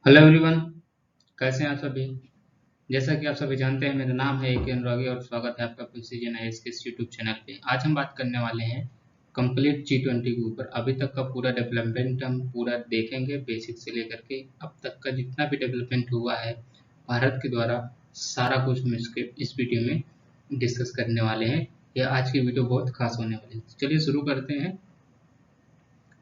Hello everyone. कैसे हैं आप सभी। जैसा कि आप सभी जानते हैं, मेरा नाम है AK अनुरागी और स्वागत है आपका प्रिसीजन आईएएस के इस यूट्यूब चैनल पे। आज हम बात करने वाले हैं कंप्लीट G20 के ऊपर। अभी तक का पूरा डेवलपमेंट हम पूरा देखेंगे, बेसिक से लेकर के अब तक का जितना भी डेवलपमेंट हुआ है भारत के द्वारा, सारा कुछ हम इसके इस वीडियो में डिस्कस करने वाले हैं। यह आज की वीडियो बहुत खास होने वाली है। चलिए शुरू करते हैं।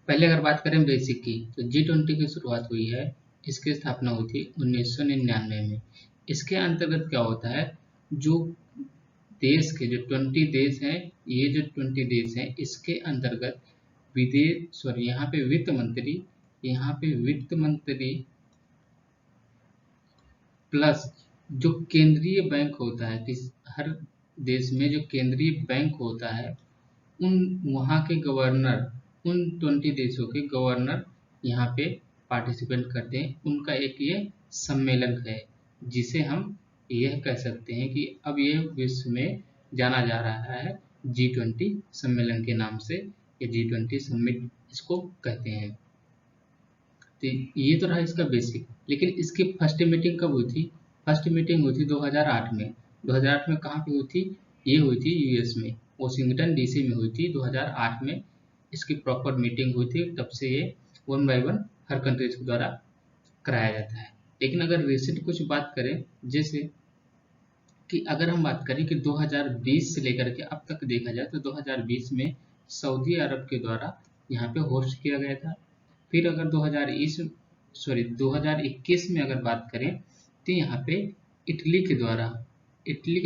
पहले अगर बात करें बेसिक की, तो G20 की शुरुआत हुई है, इसकी स्थापना हुई थी 1999 में। इसके अंतर्गत क्या होता है, जो देश के जो 20 देश हैं, ये जो 20 देश हैं इसके अंतर्गत विदेश सॉरी यहाँ पे वित्त मंत्री प्लस जो केंद्रीय बैंक होता है, किस हर देश में जो केंद्रीय बैंक होता है, उन वहाँ के गवर्नर, उन 20 देशों के गवर्नर यहाँ पे पार्टिसिपेट करते हैं। उनका एक ये सम्मेलन है, जिसे हम यह कह सकते हैं कि अब ये विश्व में जाना जा रहा है G20 सम्मेलन के नाम से। ये G20 समिट इसको कहते हैं। तो ये तो रहा इसका बेसिक। लेकिन इसकी फर्स्ट मीटिंग कब हुई थी? फर्स्ट मीटिंग हुई थी 2008 में। 2008 में कहाँ पे हुई थी? ये हुई थी यूएस में, वॉशिंगटन डीसी में हुई थी 2008 में। इसकी प्रॉपर मीटिंग हुई थी, तब से ये one by one her countries के द्वारा कराया जाता है। लेकिन अगर रिसेंट कुछ बात करें, जैसे कि अगर हम बात करें कि 2020 से लेकर के अब तक देखा जाए, तो 2020 में सऊदी अरब के द्वारा यहाँ पे होस्ट किया गया था। फिर अगर 2021 में अगर बात करें, तो यहाँ पे इटली के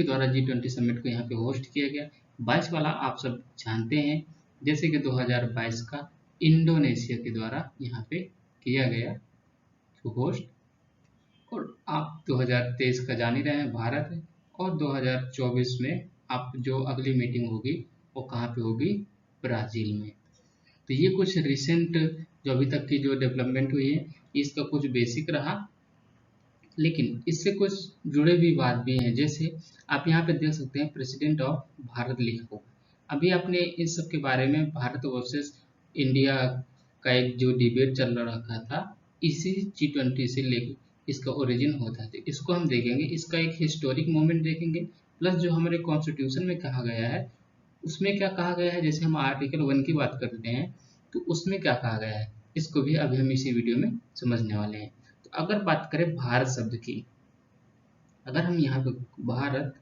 द्वारा G20 समिट को यहाँ पे होस्ट किया गया। 22 वाला आप सब जानते हैं, जैसे कि 2022 का इंडोनेशिया के द्वारा यहाँ पे किया गया होस्ट। और आप 2023 का जान ही रहे हैं, भारत है। और 2024 में आप जो अगली मीटिंग होगी वो कहाँ पे होगी? ब्राजील में। तो ये कुछ रिसेंट जो अभी तक की जो डेवलपमेंट हुई है, इसका कुछ बेसिक रहा। लेकिन इससे कुछ जुड़े भी बात भी हैं, जैसे आप यहाँ पे देख सकते हैं प्रेसिडेंट ऑफ भारत लिखा हुआ। अभी आपने इस सब के बारे में भारत वर्सेस इंडिया का एक जो डिबेट चल रखा था, इसी G20 से लेकर इसका ओरिजिन होता है। तो इसको हम देखेंगे, इसका एक हिस्टोरिक मोमेंट देखेंगे, प्लस जो हमारे कॉन्स्टिट्यूशन में कहा गया है उसमें क्या कहा गया है। जैसे हम आर्टिकल 1 की बात करते हैं, तो उसमें क्या कहा गया है, इसको भी अभी हम इसी वीडियो में समझने वाले हैं। तो अगर बात करें भारत शब्द की, अगर हम यहाँ पे भारत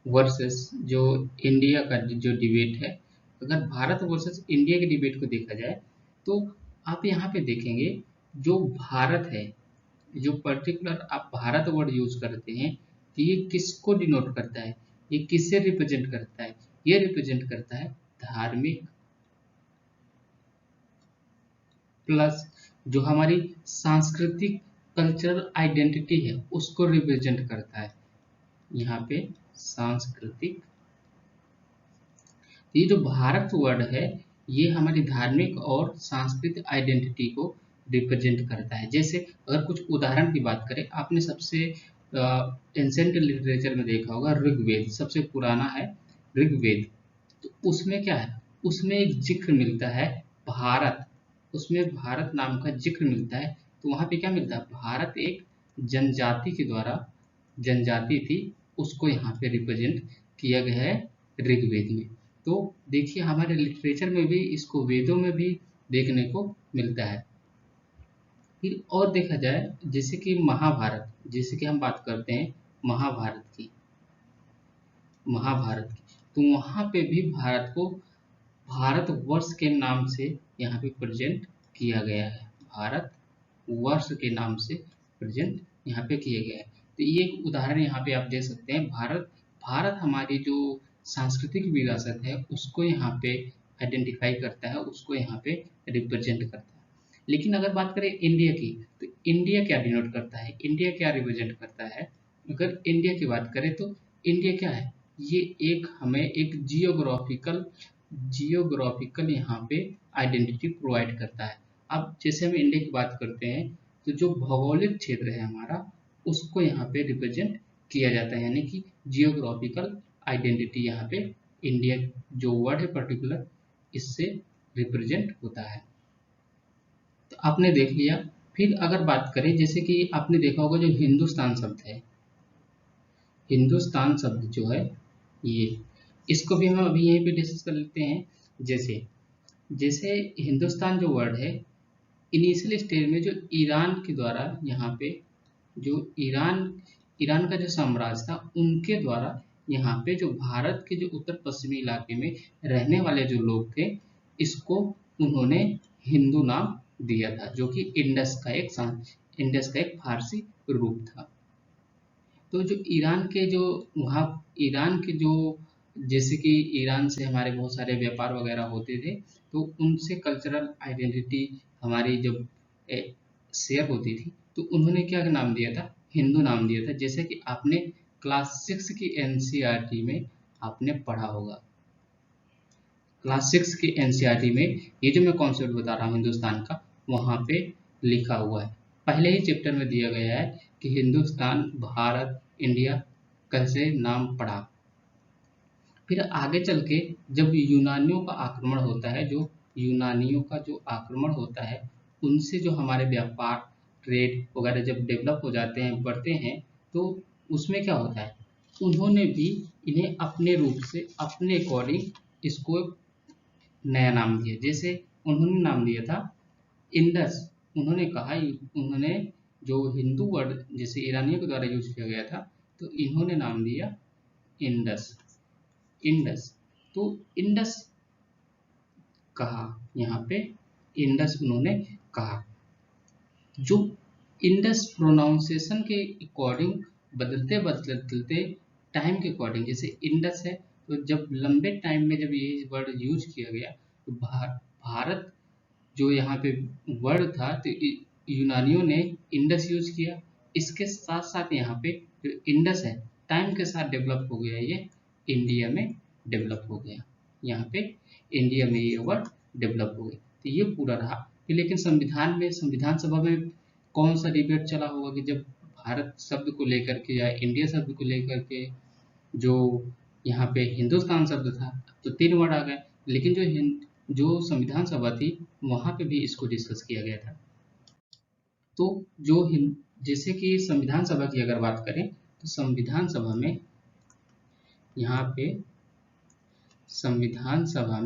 वर्सेस जो इंडिया का जो डिबेट है, अगर भारत वर्सेस इंडिया के डिबेट को देखा जाए, तो आप यहाँ पे देखेंगे जो भारत है, जो पर्टिकुलर आप भारत वर्ड यूज करते हैं, तो ये किसको डिनोट करता है, ये किससे रिप्रेजेंट करता है? ये रिप्रेजेंट करता है धार्मिक प्लस जो हमारी सांस्कृतिक कल्चरल आइडेंटिटी है उसको रिप्रेजेंट करता है। यहाँ पे सांस्कृतिक, ये जो भारत वर्ड है ये हमारी धार्मिक और सांस्कृतिक आइडेंटिटी को रिप्रेजेंट करता है। जैसे अगर कुछ उदाहरण की बात करें, आपने सबसे एंसेंट लिटरेचर में देखा होगा ऋग्वेद, सबसे पुराना है ऋग्वेद। तो उसमें क्या है, उसमें एक जिक्र मिलता है भारत, उसमें भारत नाम का जिक्र मिलता है। तो वहां पे क्या मिलता है, भारत एक जनजाति के द्वारा, जनजाति थी, उसको यहाँ पे रिप्रेजेंट किया गया है ऋग्वेद में। तो देखिए हमारे लिटरेचर में भी, इसको वेदों में भी देखने को मिलता है। फिर और देखा जाए, जैसे कि महाभारत, जैसे कि हम बात करते हैं महाभारत की, तो वहां पे भी भारत को भारतवर्ष के नाम से यहाँ पे प्रेजेंट किया गया है। भारत वर्ष के नाम से प्रेजेंट यहाँ पे किया गया है। तो ये एक उदाहरण यहाँ पे आप दे सकते हैं। भारत हमारी जो सांस्कृतिक विरासत है उसको यहाँ पे आइडेंटिफाई करता है, उसको यहाँ पे रिप्रेजेंट करता है। लेकिन अगर बात करें इंडिया की, तो इंडिया क्या डिनोट करता है, इंडिया क्या रिप्रेजेंट करता है? अगर इंडिया की बात करें तो इंडिया क्या है, ये एक हमें एक जियोग्राफिकल यहाँ पे आइडेंटिटी प्रोवाइड करता है। अब जैसे हम इंडिया की बात करते हैं, तो जो भौगोलिक क्षेत्र है हमारा, उसको यहाँ पे रिप्रेजेंट किया जाता है, यानी कि जियोग्राफिकल आइडेंटिटी यहाँ पे इंडिया जो वर्ड है पर्टिकुलर, इससे रिप्रेजेंट होता है। तो आपने देख लिया। फिर अगर बात करें, जैसे कि आपने देखा होगा जो हिंदुस्तान शब्द है, हिंदुस्तान शब्द जो है ये, इसको भी हम अभी यहीं पे डिस्कस कर लेते हैं। जैसे जैसे हिंदुस्तान जो वर्ड है, इनिशियल स्टेज में जो ईरान के द्वारा यहाँ पे, जो ईरान ईरान का जो साम्राज्य था उनके द्वारा यहाँ पे जो भारत के जो उत्तर पश्चिमी इलाके में रहने वाले जो लोग थे, इसको उन्होंने हिंदू नाम दिया था, जो कि इंडस का एक फारसी रूप था। तो जो ईरान के जो वहाँ ईरान के जो, जैसे कि ईरान से हमारे बहुत सारे व्यापार वगैरह होते थे, तो उनसे कल्चरल आइडेंटिटी हमारी जब शेयर होती थी, तो उन्होंने क्या नाम दिया था, हिंदू नाम दिया था। जैसे कि आपने क्लास 6 की एनसीईआरटी में आपने पढ़ा होगा, क्लास 6 की एनसीईआरटी में ये जो मैं कॉन्सेप्ट बता रहा हूँ हिंदुस्तान का, वहाँ पे लिखा हुआ है, पहले ही चैप्टर में दिया गया है कि हिंदुस्तान, भारत, इंडिया कैसे नाम पड़ा। फिर आगे चल के जब यूनानियों का आक्रमण होता है, जो यूनानियों का जो आक्रमण होता है, उनसे जो हमारे व्यापार, ट्रेड वगैरह जब डेवलप हो जाते हैं, बढ़ते हैं, तो उसमें क्या होता है, उन्होंने भी इन्हें अपने रूप से, अपने अकॉर्डिंग इसको नया नाम दिया। जैसे उन्होंने नाम दिया था इंडस, उन्होंने कहा, उन्होंने जो हिंदू वर्ड जैसे ईरानियों के द्वारा यूज किया गया था, तो इन्होंने नाम दिया इंडस, इंडस। तो इंडस कहा, यहाँ पे इंडस उन्होंने कहा। जो इंडस प्रोनाउंसिएशन के अकॉर्डिंग बदलते बदलते टाइम के अकॉर्डिंग, जैसे इंडस है, तो जब लंबे टाइम में जब ये वर्ड यूज किया गया, तो भारत जो यहाँ पे वर्ड था, तो यूनानियों ने इंडस यूज किया। इसके साथ साथ यहाँ पे जो इंडस है, टाइम के साथ डेवलप हो गया, ये इंडिया में डेवलप हो गया, यहाँ पे इंडिया में ये वर्ड डेवलप हो गया। तो ये पूरा रहा। फिर लेकिन संविधान में, संविधान सभा में कौन सा डिबेट चला होगा कि जब भारत शब्द को लेकर के या इंडिया शब्द को लेकर के जो यहाँ पे हिंदुस्तान शब्द था, तो 3 वर्ड आ गए, लेकिन जो संविधान सभा थी, वहां पे भी इसको डिस्कस किया गया था। तो जो जैसे कि संविधान सभा की अगर बात करें, तो संविधान सभा में यहाँ पे संविधान सभा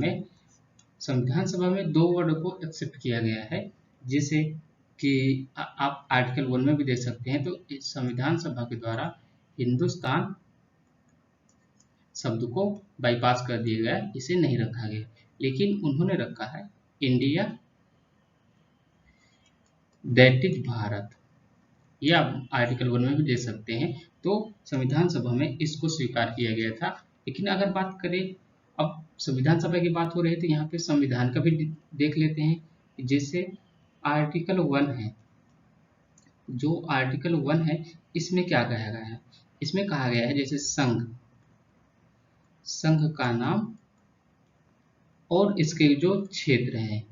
में 2 वर्ड को एक्सेप्ट किया गया है, जैसे कि आप आर्टिकल 1 में भी देख सकते हैं। तो इस संविधान सभा के द्वारा हिंदुस्तान शब्द को बाईपास कर दिया गया, इसे नहीं रखा गया, लेकिन उन्होंने रखा है इंडिया, दैट इज भारत। ये आप आर्टिकल 1 में भी देख सकते हैं। तो संविधान सभा में इसको स्वीकार किया गया था। लेकिन अगर बात करें, अब संविधान सभा की बात हो रही है, तो यहाँ पे संविधान का भी देख लेते हैं। जैसे आर्टिकल 1 है, जो आर्टिकल 1 है, इसमें क्या कहा गया है, इसमें कहा गया है जैसे संघ का नाम और इसके जो क्षेत्र हैं,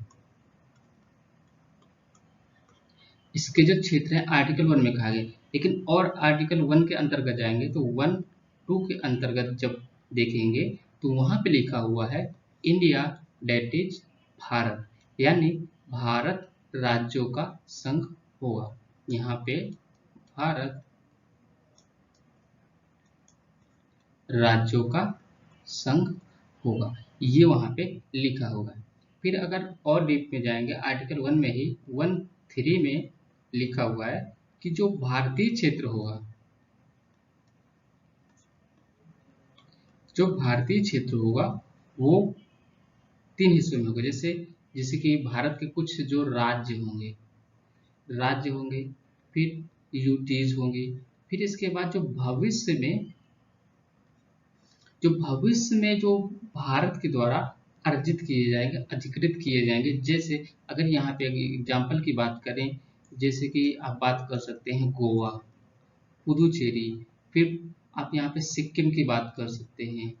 इसके जो क्षेत्र है आर्टिकल 1 में कहा गया। लेकिन और आर्टिकल 1 के अंतर्गत जाएंगे, तो 1-2 के अंतर्गत जब देखेंगे, तो वहां पे लिखा हुआ है इंडिया, डेट इज भारत, यानी भारत राज्यों का संघ होगा। यहाँ पे भारत राज्यों का संघ होगा, ये वहां पे लिखा होगा। फिर अगर और डीप में जाएंगे, आर्टिकल 1 में ही 1(3) में लिखा हुआ है कि जो भारतीय क्षेत्र होगा, जो भारतीय क्षेत्र होगा, वो 3 हिस्सों में होगा। जैसे कि भारत के कुछ जो राज्य होंगे, फिर यूटीज होंगी, फिर इसके बाद जो भविष्य में जो भारत के द्वारा अर्जित किए जाएंगे, अधिकृत किए जाएंगे। जैसे अगर यहाँ पे एग्जाम्पल की बात करें, जैसे कि आप बात कर सकते हैं गोवा, पुदुचेरी, फिर आप यहाँ पे सिक्किम की बात कर सकते हैं,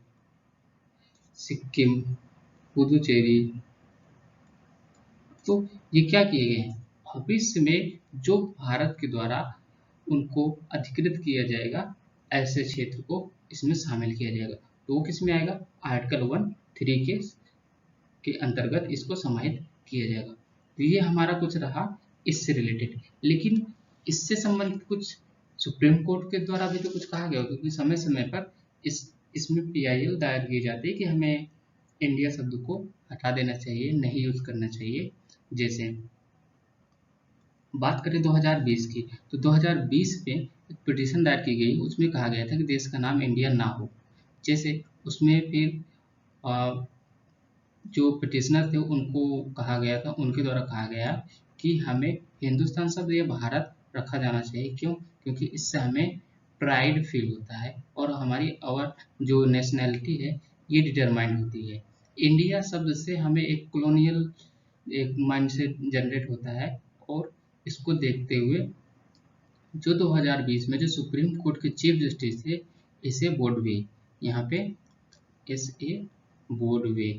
सिक्किम, पुदुचेरी। तो ये क्या किए गए हैं, भविष्य में जो भारत के द्वारा उनको अधिकृत किया जाएगा, ऐसे क्षेत्र को इसमें शामिल किया जाएगा। तो वो किस में आएगा, आर्टिकल 1(3) के अंतर्गत इसको समाहित किया जाएगा। तो ये हमारा कुछ रहा इससे रिलेटेड। लेकिन इससे संबंधित कुछ सुप्रीम कोर्ट के द्वारा भी तो कुछ कहा गया, क्योंकि समय समय पर इसमें PIL दायर किए जाते हैं कि हमें इंडिया शब्द को हटा देना चाहिए, नहीं यूज करना चाहिए। जैसे बात करें 2020 की, तो 2020 में एक पिटीशन दायर की गई, उसमें कहा गया था कि देश का नाम इंडिया ना हो। जैसे उसमें फिर जो पिटिशनर थे उनको कहा गया था, उनके द्वारा कहा गया कि हमें हिंदुस्तान शब्द या भारत रखा जाना चाहिए। क्यों? क्योंकि इससे हमें प्राइड फील होता है और हमारी जो नेशनैलिटी है ये डिटरमाइंड होती है। इंडिया शब्द से हमें एक कॉलोनियल एक माइंडसेट जनरेट होता है, और इसको देखते हुए जो 2020 में जो सुप्रीम कोर्ट के चीफ जस्टिस थे, इसे बोर्डवे, यहाँ पे SA बोर्डवे,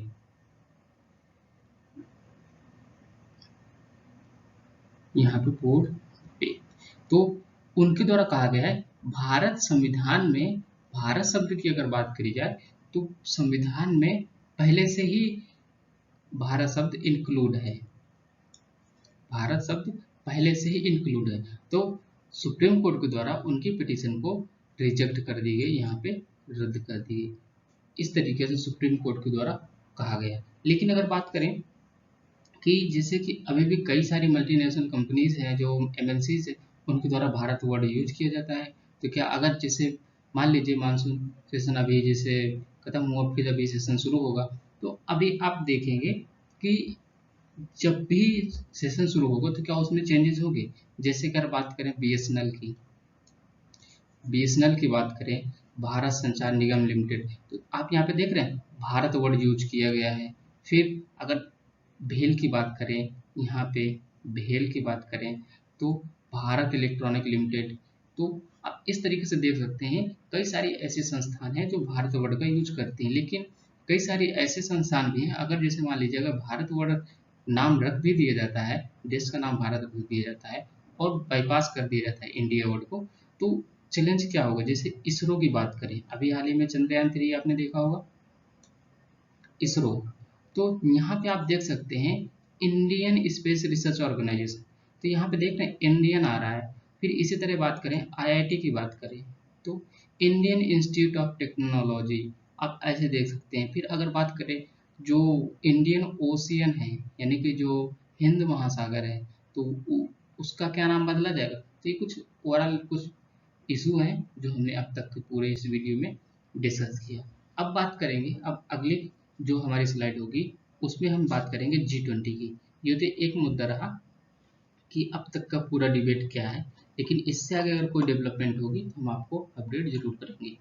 यहाँ पे बोर्ड पे, तो उनके द्वारा कहा गया है भारत संविधान में भारत शब्द की अगर बात करी जाए तो संविधान में पहले से ही भारत शब्द इंक्लूड है, भारत शब्द पहले से ही इंक्लूड है। तो सुप्रीम कोर्ट के द्वारा उनकी पिटीशन को रिजेक्ट कर दी गई, यहाँ पे रद्द कर दी गई। इस तरीके से सुप्रीम कोर्ट के द्वारा कहा गया। लेकिन अगर बात करें कि जैसे कि अभी भी कई सारी मल्टीनेशनल कंपनीज हैं जो MNCs है, उनके द्वारा भारत वर्ड यूज किया जाता है। तो क्या अगर जैसे मान लीजिए मानसून सेशन अभी जैसे खत्म हुआ, फिर अभी सेशन शुरू होगा, तो अभी आप देखेंगे कि जब भी सेशन शुरू होगा तो क्या उसमें चेंजेस होंगे। जैसे अगर बात करें BSNL की बात करें, भारत संचार निगम लिमिटेड, तो आप यहाँ पे देख रहे हैं भारत वर्ड यूज किया गया है। फिर अगर भेल की बात करें, यहाँ पे भेल की बात करें तो भारत इलेक्ट्रॉनिक लिमिटेड। तो आप इस तरीके से देख सकते हैं कई सारी ऐसी संस्थान हैं जो भारत वर्ड का यूज करती हैं। लेकिन कई सारी ऐसे संस्थान भी हैं, अगर जैसे मान लीजिए अगर भारत वर्ड नाम रख भी दिया जाता है, देश का नाम भारत रख दिया जाता है और बाईपास कर दिया जाता है इंडिया वर्ड को, तो चैलेंज क्या होगा। जैसे इसरो की बात करें, अभी हाल ही में चंद्रयान-3 आपने देखा होगा, इसरो, तो यहाँ पे आप देख सकते हैं इंडियन स्पेस रिसर्च ऑर्गेनाइजेशन, तो यहाँ पे देख रहे हैं इंडियन आ रहा है। फिर इसी तरह बात करें IIT की बात करें तो इंडियन इंस्टीट्यूट ऑफ टेक्नोलॉजी, आप ऐसे देख सकते हैं। फिर अगर बात करें जो इंडियन ओशियन है, यानी कि जो हिंद महासागर है, तो उसका क्या नाम बदला जाएगा। तो ये कुछ ओवरऑल कुछ इशू हैं जो हमने अब तक के पूरे इस वीडियो में डिस्कस किया। अब बात करेंगे, अब अगली जो हमारी स्लाइड होगी उसमें हम बात करेंगे G20 की। ये तो एक मुद्दा रहा कि अब तक का पूरा डिबेट क्या है, लेकिन इससे आगे अगर कोई डेवलपमेंट होगी तो हम आपको अपडेट जरूर करेंगे।